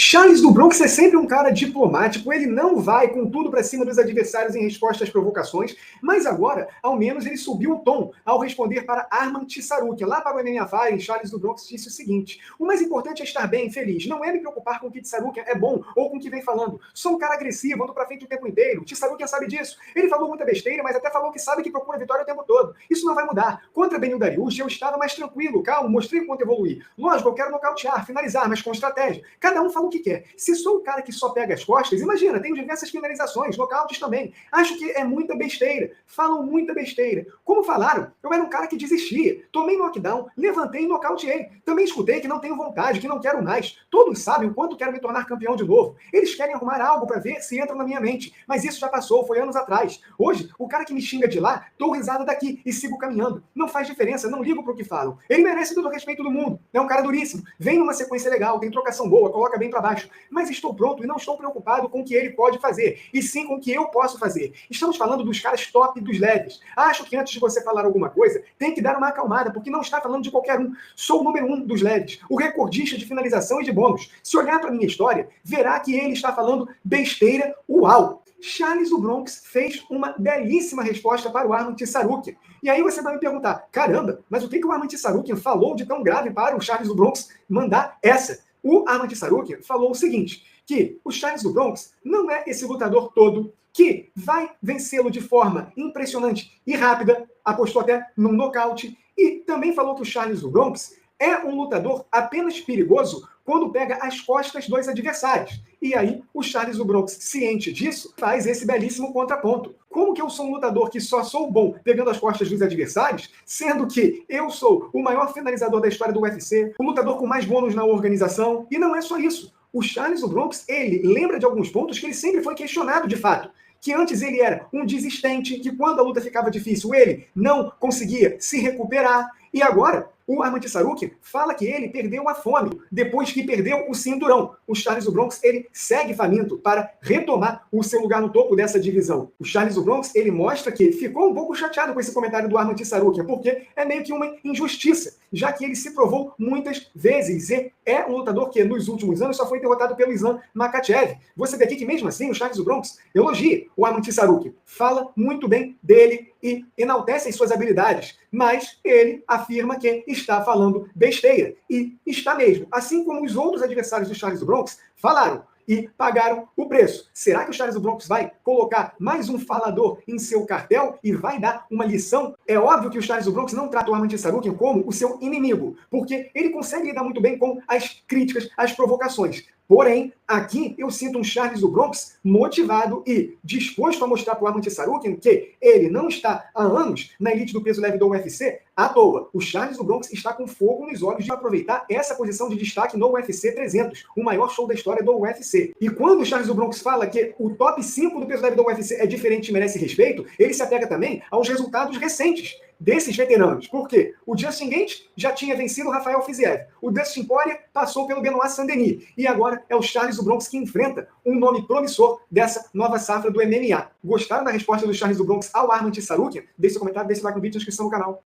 Charles do Bronx é sempre um cara diplomático, ele não vai com tudo para cima dos adversários em resposta às provocações, mas agora, ao menos, ele subiu o tom ao responder para Arman Tissarukian. Lá para o MMA Fighting, Charles do Bronx disse o seguinte: o mais importante é estar bem, feliz, não é me preocupar com o que Tissarukian é bom ou com o que vem falando. Sou um cara agressivo, ando para frente o tempo inteiro, Tissarukian sabe disso. Ele falou muita besteira, mas até falou que sabe que procura vitória o tempo todo. Isso não vai mudar. Contra Beneil Dariush, eu estava mais tranquilo, calmo, mostrei o quanto evoluir. Lógico, eu quero nocautear, finalizar, mas com estratégia. Cada um fala o que quer. Se sou o cara que só pega as costas, imagina, tenho diversas finalizações, nocautes também. Acho que é muita besteira. Falam muita besteira. Como falaram, eu era um cara que desistia. Tomei knockdown, levantei e nocauteei. Também escutei que não tenho vontade, que não quero mais. Todos sabem o quanto quero me tornar campeão de novo. Eles querem arrumar algo para ver se entra na minha mente. Mas isso já passou, foi anos atrás. Hoje, o cara que me xinga de lá, dou risada daqui e sigo caminhando. Não faz diferença, não ligo pro que falam. Ele merece todo o respeito do mundo. É um cara duríssimo. Vem numa sequência legal, tem trocação boa, coloca bem para baixo. Mas estou pronto e não estou preocupado com o que ele pode fazer, e sim com o que eu posso fazer. Estamos falando dos caras top dos leves. Acho que antes de você falar alguma coisa, tem que dar uma acalmada, porque não está falando de qualquer um. Sou o número 1 dos leves, o recordista de finalização e de bônus. Se olhar para minha história, verá que ele está falando besteira, uau! Charles do Bronx fez uma belíssima resposta para o Arman Tissarukian. E aí você vai me perguntar, caramba, mas o que o Arman Tissarukian falou de tão grave para o Charles do Bronx mandar essa? O Arman Tissarukian falou o seguinte, que o Charles do Bronx não é esse lutador todo que vai vencê-lo de forma impressionante e rápida, apostou até num nocaute, e também falou que o Charles do Bronx é um lutador apenas perigoso quando pega as costas dos adversários. E aí, o Charles do Bronx, ciente disso, faz esse belíssimo contraponto. Como que eu sou um lutador que só sou bom pegando as costas dos adversários, sendo que eu sou o maior finalizador da história do UFC, o lutador com mais bônus na organização? E não é só isso. O Charles do Bronx, ele lembra de alguns pontos que ele sempre foi questionado de fato. Que antes ele era um desistente, que quando a luta ficava difícil, ele não conseguia se recuperar. E agora, o Arman Tissarukian fala que ele perdeu a fome depois que perdeu o cinturão. O Charles do Bronx, ele segue faminto para retomar o seu lugar no topo dessa divisão. O Charles do Bronx, ele mostra que ficou um pouco chateado com esse comentário do Arman Tissarukian, porque é meio que uma injustiça, já que ele se provou muitas vezes e é um lutador que nos últimos anos só foi derrotado pelo Islam Makhachev. Você vê aqui que mesmo assim o Charles do Bronx elogia o Arman Tissarukian, fala muito bem dele e enaltece as suas habilidades, mas ele afirma que está falando besteira. E está mesmo. Assim como os outros adversários do Charles do Bronx falaram e pagaram o preço. Será que o Charles do Bronx vai colocar mais um falador em seu cartel e vai dar uma lição? É óbvio que o Charles do Bronx não trata o Arman Tissarukian como o seu inimigo, porque ele consegue lidar muito bem com as críticas, as provocações. Porém, aqui eu sinto um Charles do Bronx motivado e disposto a mostrar para o Arman Tissarukian que ele não está há anos na elite do peso leve do UFC à toa. O Charles do Bronx está com fogo nos olhos de aproveitar essa posição de destaque no UFC 300, o maior show da história do UFC. E quando o Charles do Bronx fala que o top 5 do peso leve do UFC é diferente e merece respeito, ele se apega também aos resultados recentes desses veteranos. Por quê? O Justin Gaethje já tinha vencido o Rafael Fiziev. O Dustin Poirier passou pelo Benoit Saint-Denis. E agora é o Charles do Bronx que enfrenta um nome promissor dessa nova safra do MMA. Gostaram da resposta do Charles do Bronx ao Arman Tissarukian? Deixe seu comentário, deixe seu like no vídeo e inscrição no canal.